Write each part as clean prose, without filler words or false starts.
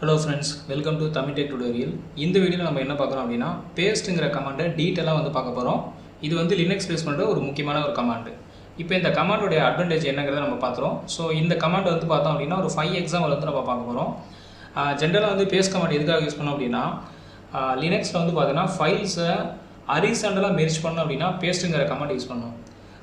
Hello friends, welcome to Tamil Tech Tutorial. இந்த வீடியோல நம்ம என்ன பார்க்கறோம் அப்படினா pasteங்கற கமாண்ட டீடைலா பார்க்க போறோம். இது Linux பேஸ் பண்ற ஒரு முக்கியமான ஒரு கமாண்ட். இப்போ இந்த கமாண்டோட அட்வான்டேஜ் என்னங்கறத நம்ம பாத்துறோம். சோ இந்த கமாண்ட் பார்த்தோம் அப்படினா ஒரு 5 எக்ஸாம்பிள் நம்ம பார்க்க போறோம். ஜெனரலா paste கமாண்ட் எதுக்காக யூஸ் பண்ணோம் அப்படினா Linuxல பாத்தீங்கன்னா ஃபைல்ஸை ஹரிசாண்டலா மெர்ஜ் பண்ணனும் அப்படினா pasteங்கற கமாண்ட் யூஸ் பண்ணனும்.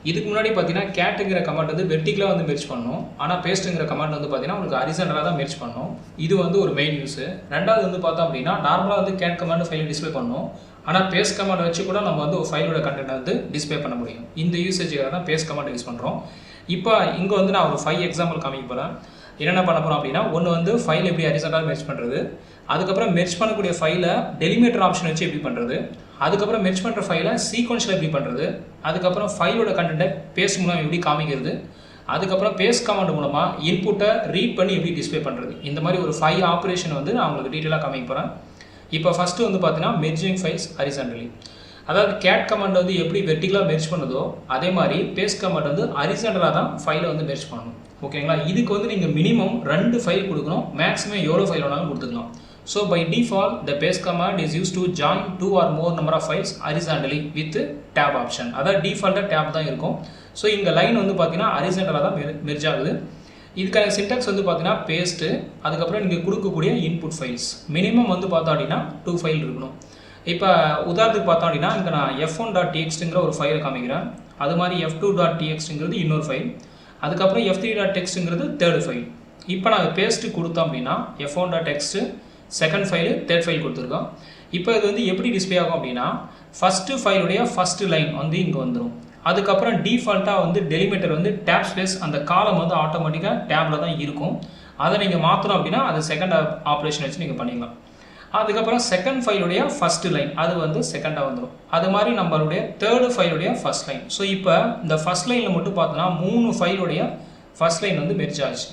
இதுக்கு முன்னாடி பாத்தீங்கன்னா catங்கற கமாண்ட் வெர்டிகலா மெர்ஜ் பண்ணனும். ஆனா pasteங்கற கமாண்ட் பாத்தீங்கன்னா உங்களுக்கு ஹரிசாண்டலா தான் மெர்ஜ் பண்ணனும். இது ஒரு மெயின் யூஸ். ரெண்டாவது பார்த்தோம் அப்படினா நார்மலா cat கமாண்ட் ஃபைலை டிஸ்ப்ளே பண்ணனும். ஆனா paste கமாண்ட் வச்சு கூட நம்ம ஒரு ஃபைலோட கண்டென்ட் டிஸ்ப்ளே பண்ண முடியும். இந்த யூசேஜ்க்காக தான் paste கமாண்ட் யூஸ் பண்றோம். இப்போ இங்க நான் ஒரு 5 எக்ஸாம்பிள் காமிக்க போறேன். என்னென்ன பண்ண போறோம் அப்படினா ஒன்னு ஃபைல் எப்படி ஹரிசாண்டலா மெர்ஜ் பண்றது, அதுக்கப்புறம் மெர்ஜ் பண்ணக்கூடிய ஃபைலை டெலிமிட்டர் ஆப்ஷன் வச்சு எப்படி பண்றது, அதுக்கப்புறம் மெர்ஜ் பண்ற ஃபைலை சீக்வென்ஸ்ல எப்படி பண்றது, அதுக்கப்புறம் ஃபைலோட கண்டென்ட்டை பேஸ்ட் மூலமா எப்படி காமிக்கிறது, அதுக்கப்புறம் பேஸ்ட் கமாண்ட் மூலமா இன்புட்டை ரீட் பண்ணி எப்படி டிஸ்ப்ளே பண்றது. இந்த மாதிரி ஒரு 5 ஆபரேஷன் நான் உங்களுக்கு டீடைலா காமிக்க போறேன். இப்போ ஃபர்ஸ்ட் பாத்தீங்கன்னா மெர்ஜிங் ஃபைல்ஸ் ஹரிசாண்டலி. அதாவது cat கமாண்ட் எப்படி வெர்டிகலா மெர்ஜ் பண்ணுதோ அதே மாதிரி பேஸ்ட் கமாண்ட் ஹரிசாண்டலா தான் ஃபைலை மெர்ஜ் பண்ணணும். ஓகேங்களா? இதுக்கு நீங்க மினிமம் 2 ஃபைல் கொடுக்கணும். மேக்ஸிமம் எவ்வளவு ஃபைல் வேணாலும் கொடுத்துக்கலாம். So by default the paste command is used to join 2 or more number of files horizontally with tab option. அதாவது டிஃபால்ட்டா tab தான் இருக்கும். So இங்க லைன் பாத்தீங்கன்னா ஹரிசாண்டலா தான் மெர்ஜ் ஆகுது. இதுக்கான சின்டாக்ஸ் பாத்தீங்கன்னா paste, அதுக்கப்புறம் நீங்க கொடுக்கக்கூடிய input files. மினிமம் பார்த்தோம் அப்படினா 2 ஃபைல் இருக்கணும். இப்போ உதாரணத்துக்கு பார்த்தோம் அப்படினா இங்க நான் f1.txt ஒரு ஃபைலை காமிக்கிறேன். அது மாதிரி f2.txt இன்னொரு ஃபைல். அதுக்கப்புறம் f3.txt தேர்ட் ஃபைல். இப்போ நான் paste கொடுத்தோம் அப்படினா f1.txt second file third file கொடுத்துருக்கோம். இப்போ இது எப்படி டிஸ்ப்ளே ஆகும் அப்படின்னா ஃபர்ஸ்ட் ஃபைலுடைய ஃபர்ஸ்ட் லைன் இங்க வந்துடும். அதுக்கப்புறம் டிஃபால்ட்டாக டெலிமிட்டர் டேப் ஸ்பேஸ் அந்த காலம் ஆட்டோமேட்டிக்காக டேப்ல தான் இருக்கும். அதை நீங்கள் மாற்றணும் அப்படின்னா அது செகண்ட் ஆப்ரேஷன் வச்சு நீங்கள் பண்ணிக்கலாம். அதுக்கப்புறம் செகண்ட் ஃபைலுடைய ஃபர்ஸ்ட் லைன் அது செகண்டாக வந்துடும். அது மாதிரி நம்மளுடைய தேர்டு ஃபைலுடைய ஃபர்ஸ்ட் லைன். ஸோ இப்போ இந்த ஃபர்ஸ்ட் லைனில் மட்டும் பார்த்தோன்னா 3 ஃபைலுடைய ஃபர்ஸ்ட் லைன் மெர்ஜ் ஆச்சு.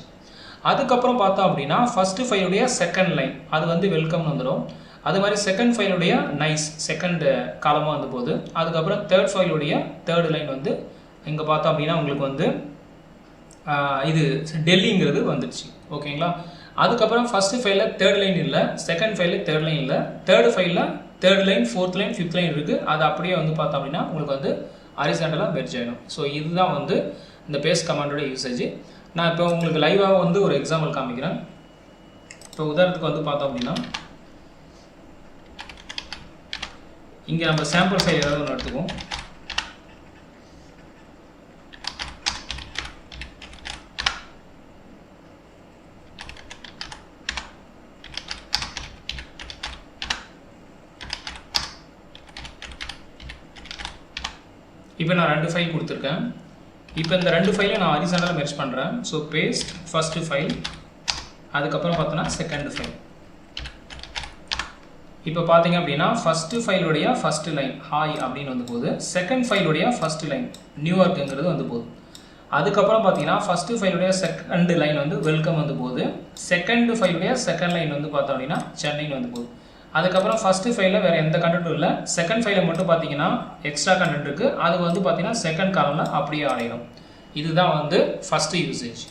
அதுக்கப்புறம் பார்த்தோம் அப்படின்னா ஃபர்ஸ்ட் ஃபைலுடைய செகண்ட் லைன் அது வெல்கம் வந்துடும். அது மாதிரி செகண்ட் ஃபைலுடைய நைஸ் செகண்ட் காலமாக போகுது. அதுக்கப்புறம் தேர்ட் ஃபைலுடைய தேர்ட் லைன் இங்கே பார்த்தோம் அப்படின்னா உங்களுக்கு இது டெல்லிங்கிறது வந்துடுச்சு. ஓகேங்களா? அதுக்கப்புறம் ஃபர்ஸ்ட் ஃபைலில் தேர்ட் லைன் இல்லை, செகண்ட் ஃபைலில் தேர்ட் லைன் இல்லை, தேர்ட் ஃபைலில் third line fourth line fifth line இருக்குது. அது அப்படியே பார்த்தோம் அப்படின்னா உங்களுக்கு ஹரிசாண்டலாக மெர்ஜ் ஆகிடும். ஸோ இதுதான் இந்த பேஸ்ட் கமாண்டோட யூசேஜ். நான் இப்போ உங்களுக்கு லைவாக ஒரு எக்ஸாம்பிள் காமிக்கிறேன். இப்போ உதாரணத்துக்கு பார்த்தோம் அப்படின்னா இங்கே நம்ம சாம்பிள் ஃபைல் ஏதாவது ஒன்று எடுத்துக்குவோம். இப்போ நான் 2 ஃபைல் கொடுத்துருக்கேன். இப்போ இந்த 2 ஃபைலை நான் ஹரிசாண்டலா மெர்ஜ் பண்ணுறேன். ஸோ பேஸ்ட் ஃபர்ஸ்ட் ஃபைல், அதுக்கப்புறம் பார்த்தோன்னா செகண்ட் ஃபைல். இப்போ பார்த்தீங்க அப்படின்னா ஃபர்ஸ்ட் ஃபைலுடைய ஃபர்ஸ்ட் லைன் ஹாய் அப்படின்னு போகுது. செகண்ட் ஃபைலுடைய ஃபர்ஸ்ட் லைன் நியூயார்க்குங்கிறது போகுது. அதுக்கப்புறம் பார்த்தீங்கன்னா ஃபர்ஸ்ட் ஃபைலுடைய செகண்ட் லைன் வெல்கம் போகுது. செகண்ட் ஃபைலுடைய செகண்ட் லைன் பார்த்தோம் அப்படின்னா சென்னைன்னு போகுது. அதுக்கப்புறம் ஃபர்ஸ்ட் ஃபைலில் வேறு எந்த கண்டென்ட்டும் இல்லை. செகண்ட் ஃபைலில் மட்டும் பார்த்தீங்கன்னா எக்ஸ்ட்ரா கண்டென்ட் இருக்குது. அது பார்த்தீங்கன்னா செகண்ட் காலமில் அப்படியே ஆகிடும். இதுதான் ஃபர்ஸ்ட் யூசேஜ்.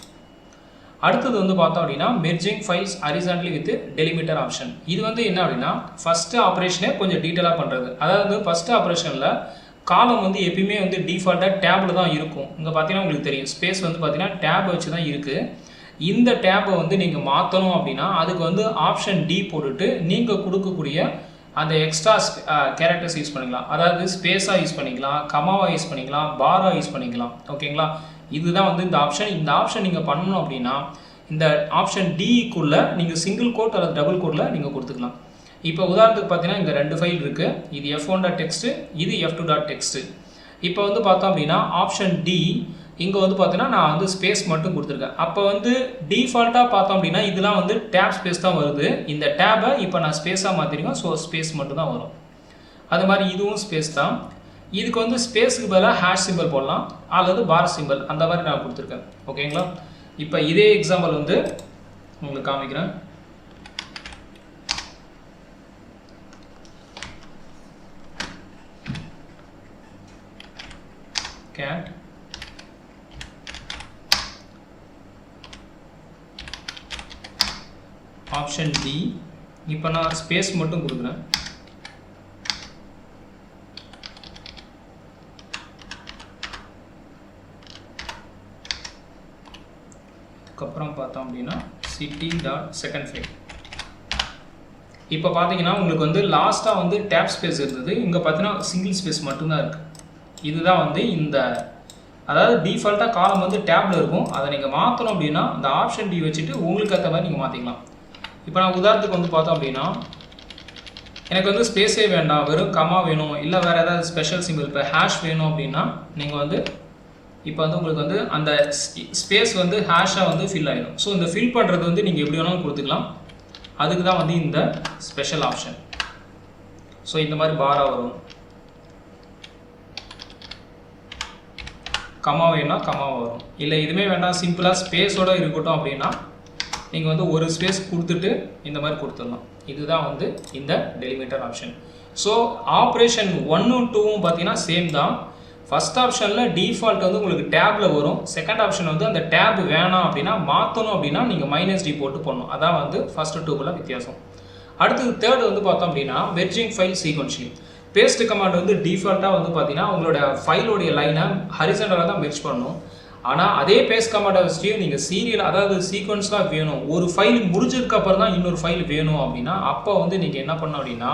அடுத்தது பார்த்தோம் அப்படின்னா merging files horizontally with delimiter option. இது என்ன அப்படின்னா ஃபர்ஸ்ட் ஆப்ரேஷனே கொஞ்சம் டீட்டெயிலாக பண்ணுறது. அதாவது ஃபர்ஸ்ட் ஆப்ரேஷனில் காலம் எப்பயுமே டிஃபால்ட்டாக டேபில் தான் இருக்கும். இங்கே பார்த்தீங்கன்னா உங்களுக்கு தெரியும் ஸ்பேஸ் பார்த்தீங்கன்னா டேப் வச்சு தான் இருக்குது. இந்த டேப்பை நீங்கள் மாற்றணும் அப்படின்னா அதுக்கு ஆப்ஷன் டி போட்டுட்டு நீங்கள் கொடுக்கக்கூடிய அந்த எக்ஸ்ட்ரா கேரக்டர்ஸ் யூஸ் பண்ணிக்கலாம். அதாவது ஸ்பேஸாக யூஸ் பண்ணிக்கலாம், கமாவாக யூஸ் பண்ணிக்கலாம், பாராக யூஸ் பண்ணிக்கலாம். ஓகேங்களா? இதுதான் இந்த ஆப்ஷன். இந்த ஆப்ஷன் நீங்கள் பண்ணணும் அப்படின்னா இந்த ஆப்ஷன் டிக்குள்ளே நீங்கள் சிங்கிள் கோட் அல்லது டபுள் கோட்டில் நீங்கள் கொடுத்துக்கலாம். இப்போ உதாரணத்துக்கு பார்த்தீங்கன்னா இங்கே 2 ஃபைல் இருக்குது. இது f1.txt, இது f2.txt. இப்போ பார்த்தோம் அப்படின்னா ஆப்ஷன் டி இங்கே பார்த்தீங்கன்னா நான் ஸ்பேஸ் மட்டும் கொடுத்துருக்கேன். அப்போ டிஃபால்ட்டாக பார்த்தோம் அப்படின்னா இதெல்லாம் டேப் ஸ்பேஸ் தான் வருது. இந்த டேபை இப்போ நான் ஸ்பேஸாக மாற்றிருக்கேன். ஸோ ஸ்பேஸ் மட்டும் தான் வரும். அது மாதிரி இதுவும் ஸ்பேஸ் தான். இதுக்கு ஸ்பேஸுக்கு பதிலாக ஹேஷ் சிம்பிள் போடலாம் அல்லது பார் சிம்பிள் அந்த மாதிரி நான் கொடுத்துருக்கேன். ஓகேங்களா? இப்போ இதே எக்ஸாம்பிள் உங்களுக்கு காமிக்கிறேன். cat option D. இப்போ நான் ஸ்பேஸ் மட்டும் கொடுக்குறேன். அதுக்கப்புறம் பார்த்தோம் அப்படின்னா city.second file. இப்போ பார்த்தீங்கன்னா உங்களுக்கு வந்து லாஸ்ட்டாக வந்து டேப் ஸ்பேஸ் இருந்தது, இங்கே பார்த்தீங்கன்னா சிங்கிள் ஸ்பேஸ் மட்டும்தான் இருக்குது. இதுதான் வந்து இந்த, அதாவது டிஃபால்ட்டாக காலம் வந்து டேப்பில் இருக்கும். அதை நீங்கள் மாற்றணும் அப்படின்னா இந்த ஆப்ஷன் டி வச்சுட்டு உங்களுக்கு ஏற்ற மாதிரி நீங்கள் மாற்றிக்கலாம். இப்போ நான் உதாரணத்துக்கு வந்து பார்த்தோம் அப்படின்னா எனக்கு வந்து ஸ்பேஸே வேண்டாம், வெறும் கமா வேணும், இல்லை வேறு ஏதாவது ஸ்பெஷல் சிம்பிள் இப்போ ஹேஷ் வேணும் அப்படின்னா நீங்கள் வந்து இப்போ வந்து உங்களுக்கு வந்து அந்த ஸ்பேஸ் வந்து ஹேஷாக வந்து ஃபில் ஆகிடும். ஸோ இந்த ஃபில் பண்ணுறது வந்து நீங்கள் எப்படி வேணாலும் கொடுத்துக்கலாம். அதுக்கு தான் வந்து இந்த ஸ்பெஷல் ஆப்ஷன். ஸோ இந்த மாதிரி பாராக வரும். கமா வேணும்னா கமாவாக வரும். இல்லை இதுவுமே வேண்டாம், சிம்பிளாக ஸ்பேஸோடு இருக்கட்டும் அப்படின்னா நீங்கள் வந்து ஒரு ஸ்பேஸ் கொடுத்துட்டு இந்த மாதிரி கொடுத்துடலாம். இதுதான் வந்து இந்த டெலிமிட்டர் ஆப்ஷன். ஸோ ஆப்ரேஷன் 1ம் 2ம் பார்த்தீங்கன்னா சேம் தான். ஃபஸ்ட் ஆப்ஷனில் டிஃபால்ட் வந்து உங்களுக்கு டேப்பில் வரும். செகண்ட் ஆப்ஷன் வந்து அந்த டேப் வேணாம் அப்படின்னா மாற்றணும் அப்படின்னா நீங்கள் -d போட்டு போடணும். அதான் வந்து ஃபஸ்ட்டு 2குள்ள வித்தியாசம். அடுத்தது தேர்டு வந்து பார்த்தோம் அப்படின்னா வெர்ஜிங் ஃபைல் சீக்வன்ஷியல். பேஸ்ட் கமாண்ட் வந்து டிஃபால்ட்டாக வந்து பார்த்தீங்கன்னா உங்களோட ஃபைலோடைய லைனை ஹரிசண்டலாக தான் மெர்ஜ் பண்ணணும். ஆனால் அதே பேஸ்ட் கமாண்டை வச்சுட்டு நீங்கள் சீரியல், அதாவது சீக்வன்ஸ்லாம் வேணும், ஒரு ஃபைல் முடிஞ்சதுக்கப்புறம் தான் இன்னொரு ஃபைல் வேணும் அப்படின்னா அப்போ வந்து நீங்கள் என்ன பண்ணணும் அப்படின்னா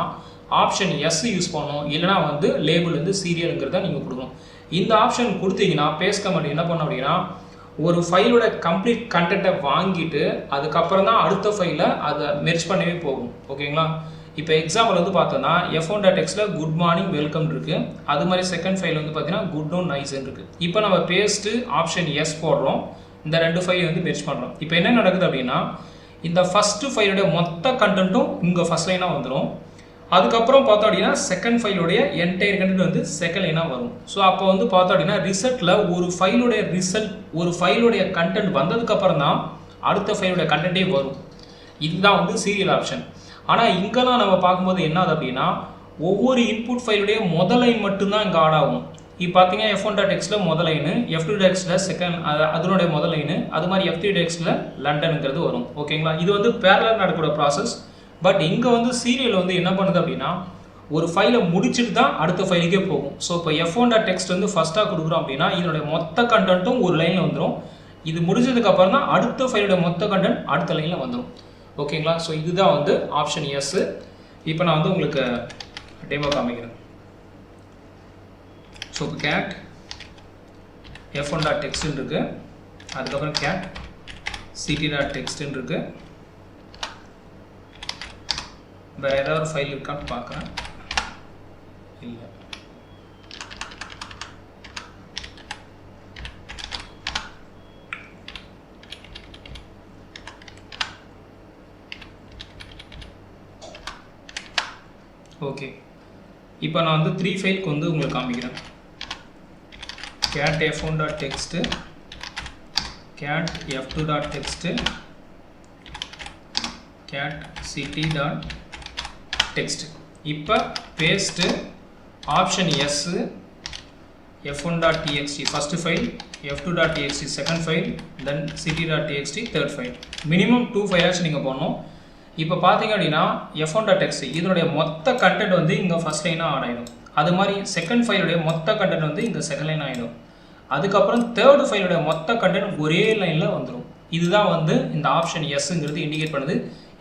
ஆப்ஷன் எஸ் யூஸ் பண்ணணும். இல்லைனா வந்து லேபிள் வந்து சீரியலுங்கிறத நீங்கள் கொடுக்கணும். இந்த ஆப்ஷன் கொடுத்தீங்கன்னா பேஸ்ட் கமாண்ட் என்ன பண்ணணும் அப்படின்னா ஒரு ஃபைலோட கம்ப்ளீட் கண்டென்ட்டை வாங்கிட்டு அதுக்கப்புறம் தான் அடுத்த ஃபைலை அதை மெர்ஜ் பண்ணவே போகும். ஓகேங்களா? இப்போ எக்ஸாம்பிள் வந்து பார்த்தோன்னா f1.xல குட் மார்னிங் வெல்கம் இருக்குது. அது மாதிரி செகண்ட் ஃபைல் வந்து பார்த்தீங்கன்னா குட் நோ நைஸ்ன்னு இருக்குது. இப்போ நம்ம பேஸ்ட்டு ஆப்ஷன் எஸ் போடுறோம், இந்த ரெண்டு ஃபைலை வந்து மெர்ஜ் பண்ணுறோம். இப்போ என்ன நடக்குது அப்படின்னா இந்த ஃபஸ்ட்டு ஃபைலோடைய மொத்த கண்டென்ட்டும் இங்கே ஃபஸ்ட் லைனாக வந்துடும். அதுக்கப்புறம் பார்த்தோம் அப்படின்னா செகண்ட் ஃபைலோடைய என்டையர் கண்டென்ட் வந்து செகண்ட் லைனாக வரும். ஸோ அப்போ வந்து பார்த்தோம் அப்படின்னா ரிசல்ட்டில் ஒரு ஃபைலோடைய கண்டென்ட் வந்ததுக்கப்புறம் தான் அடுத்த ஃபைலோடைய கண்டென்ட்டே வரும். இதுதான் வந்து சீரியல் ஆப்ஷன். ஆனால் இங்கெல்லாம் நம்ம பார்க்கும்போது என்ன ஆகுது அப்படின்னா ஒவ்வொரு இன்புட் ஃபைலுடைய முதல் லைன் மட்டும்தான் இங்கே ஆட் ஆகும். இப்போ பார்த்தீங்கன்னா f1.xல முதல் லைனு, f2.xல செகண்ட் அதனுடைய முதல் லைனு, அது மாதிரி f3.xல லண்டனுங்கிறது வரும். ஓகேங்களா? இது வந்து பேரலல் நடக்கிற ப்ராசஸ். பட் இங்கே வந்து சீரியல் வந்து என்ன பண்ணுது அப்படின்னா ஒரு ஃபைலை முடிச்சுட்டு தான் அடுத்த ஃபைலுக்கே போகும். ஸோ இப்போ f1.text வந்து ஃபஸ்ட்டாக கொடுக்குறோம் அப்படின்னா இதனுடைய மொத்த கண்டென்ட்டும் ஒரு லைனில் வந்துடும். இது முடிஞ்சதுக்கப்புறம் தான் அடுத்த ஃபைலோட மொத்த கண்டென்ட் அடுத்த லைனில் வந்துடும். ஓகேங்களா? ஸோ இதுதான் வந்து ஆப்ஷன் எஸ். இப்போ நான் வந்து உங்களுக்கு டெமோ காமிக்கிறேன். ஸோ இப்போ கேட் f1.text இருக்குது, அதுக்கப்புறம் கேட் city.text இருக்குது. வேறு ஏதாவது ஒரு ஃபைல் இருக்கான்னு பார்க்குறேன். இல்லை. ஓகே, இப்போ நான் வந்து 3 ஃபைலுக்கு வந்து உங்களுக்கு காமிக்கிறேன். cat f1.text, cat f2.text, cat city.text. இப்போ paste option S, f1.txt first file, f2.txt second file, then city.txt third file. Minimum 2 ஃபைலாச்சும் நீங்கள் போடணும். இப்போ பார்த்தீங்க அப்படின்னா f1.text இதனுடைய மொத்த கண்டென்ட் வந்து இங்கே ஃபஸ்ட் லைனாக ஆட் ஆகிடும். அது மாதிரி செகண்ட் ஃபைலுடைய மொத்த கண்டென்ட் வந்து இங்கே செகண்ட் லைன் ஆகிடும். அதுக்கப்புறம் தேர்டு ஃபைலுடைய மொத்த கண்டென்ட் ஒரே லைனில் வந்துடும். இதுதான் வந்து இந்த ஆப்ஷன் எஸ்ங்கிறது இண்டிகேட் பண்ணுது.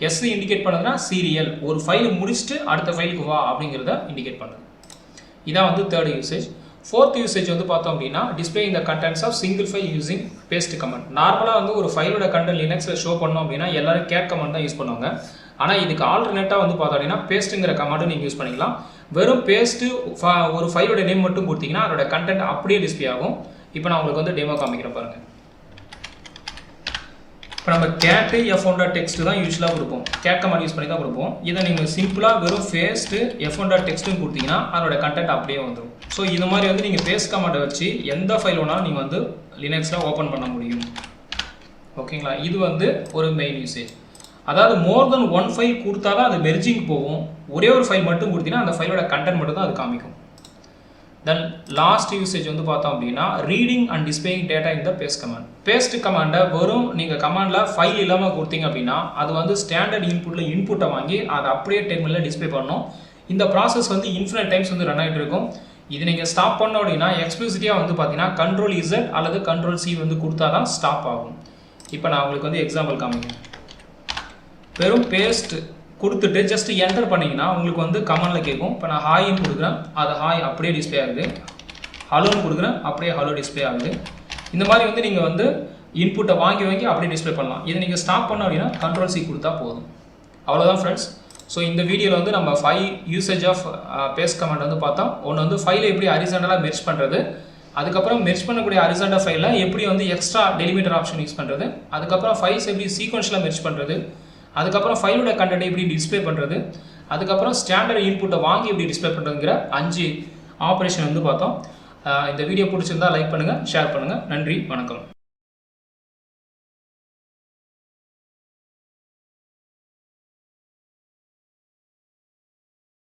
எஸ் இண்டிகேட் பண்ணுதுன்னா சீரியல், ஒரு ஃபைல் முடிச்சுட்டு அடுத்த ஃபைலுக்கு வா அப்படிங்கிறத இண்டிகேட் பண்ணுது. இதான் வந்து தேர்ட் யூசேஜ். ஃபோர்த் யூசேஜ் வந்து பார்த்தோம் அப்படின்னா டிஸ்பிளே இந்த contents of single file using paste command. நார்மலாக வந்து ஒரு ஃபைலோட கண்டென்ட் லினக்ஸில் ஷோ பண்ணோம் அப்படின்னா எல்லாரும் கேட் கமெண்ட் தான் யூஸ் பண்ணுவாங்க. ஆனால் இதுக்கு ஆல்டர்னேட்டாக வந்து பார்த்தோம் அப்படின்னா பேஸ்ட்டுங்கிற கமெண்ட்டும் நீங்கள் யூஸ் பண்ணிக்கலாம். வெறும் பேஸ்ட்டு ஒரு ஃபைலோட நேம் மட்டும் கொடுத்தீங்கன்னா அதோட கண்டென்ட் அப்படியே டிஸ்பிளே ஆகும். இப்போ நான் உங்களுக்கு வந்து டெமோ காமிக்கிறேன் பாருங்கள். இப்போ நம்ம கேட்டு f1.text தான் யூஸ்வலாக கொடுப்போம், கேட் கமாண்ட் யூஸ் பண்ணி தான் கொடுப்போம். இதை நீங்கள் சிம்பிளாக வெறும் பேஸ்ட்டு f1.textனு கொடுத்தீங்கன்னா அதோட கண்டென்ட் அப்படியே வந்துடும். ஸோ இது மாதிரி வந்து நீங்கள் பேஸ்ட் கமாண்டை வச்சு எந்த ஃபைல் வேணாலும் நீங்கள் வந்து லினக்ஸில் ஓப்பன் பண்ண முடியும். ஓகேங்களா? இது வந்து ஒரு மெயின் யூசேஜ். அதாவது மோர் தென் ஒன் ஃபைல் கொடுத்தா தான் அது மெர்ஜிங் போகும். ஒரே ஒரு ஃபைல் மட்டும் கொடுத்தீங்கன்னா அந்த ஃபைலோட கண்டென்ட் மட்டும் தான் அது காமிக்கும். தென் லாஸ்ட் யூசேஜ் வந்து பார்த்தோம் அப்படின்னா ரீடிங் அண்ட் டிஸ்பிளேயிங் டேட்டா இந்த பேஸ்ட் கமாண்ட். பேஸ்ட் கமாண்டை வெறும் நீங்கள் கமாண்டில் ஃபைல் இல்லாமல் கொடுத்தீங்க அப்படின்னா அது வந்து ஸ்டாண்டர்ட் இன்புட்டில் இன்புட்டை வாங்கி அதை அப்படியே டெர்மினலில் டிஸ்பிளே பண்ணணும். இந்த ப்ராசஸ் வந்து இன்ஃபினிட் டைம்ஸ் வந்து ரன் ஆகிட்டு இருக்கும். இது நீங்கள் ஸ்டாப் பண்ணோம் அப்படின்னா எக்ஸ்பிளிசிட்டியாக வந்து பார்த்தீங்கன்னா Ctrl+Z அல்லது Ctrl+C வந்து கொடுத்தா தான் ஸ்டாப் ஆகும். இப்போ நான் உங்களுக்கு வந்து எக்ஸாம்பிள் காமிக்கிறேன். வெறும் பேஸ்ட் கொடுத்துட்டு ஜஸ்ட் என்டர் பண்ணிங்கன்னா உங்களுக்கு வந்து கமாண்டில் கேட்கும். இப்போ நான் ஹாய்ன்னு கொடுக்குறேன், அது ஹாய் அப்படியே டிஸ்பிளே ஆகுது. ஹலோன்னு கொடுக்குறேன், அப்படியே ஹலோ டிஸ்பிளே ஆகுது. இந்த மாதிரி வந்து நீங்கள் வந்து இன்புட்டை வாங்கி அப்படியே டிஸ்பிளே பண்ணலாம். இதை நீங்கள் ஸ்டாப் பண்ணோம் அப்படின்னா Ctrl+C கொடுத்தா போதும். அவ்வளோதான் ஃப்ரெண்ட்ஸ். ஸோ இந்த வீடியோவில் வந்து நம்ம 5 யூசேஜ் ஆஃப் பேஸ்ட் கமாண்ட் வந்து பார்த்தோம். ஒன்று வந்து ஃபைலை எப்படி ஹரிசாண்டலாக மெர்ஜ் பண்ணுறது, அதுக்கப்புறம் மெர்ஜ் பண்ணக்கூடிய ஹரிசாண்டல் ஃபைலில் எப்படி வந்து எக்ஸ்ட்ரா டெலிமிட்டர் ஆப்ஷன் யூஸ் பண்ணுறது, அதுக்கப்புறம் ஃபைல்ஸ் எப்படி சீக்வன்ஷியலாக மெர்ஜ் பண்ணுறது, அதுக்கப்புறம் ஃபைலோட கண்டென்ட் எப்படி டிஸ்பிளே பண்ணுறது, அதுக்கப்புறம் ஸ்டாண்டர்ட் இன்புட்டை வாங்கி எப்படி டிஸ்பிளே பண்ணுறதுங்கிற 5 ஆப்ரேஷன் வந்து பார்த்தோம். இந்த வீடியோ பிடிச்சிருந்தா லைக் பண்ணுங்கள், ஷேர் பண்ணுங்கள். நன்றி, வணக்கம்.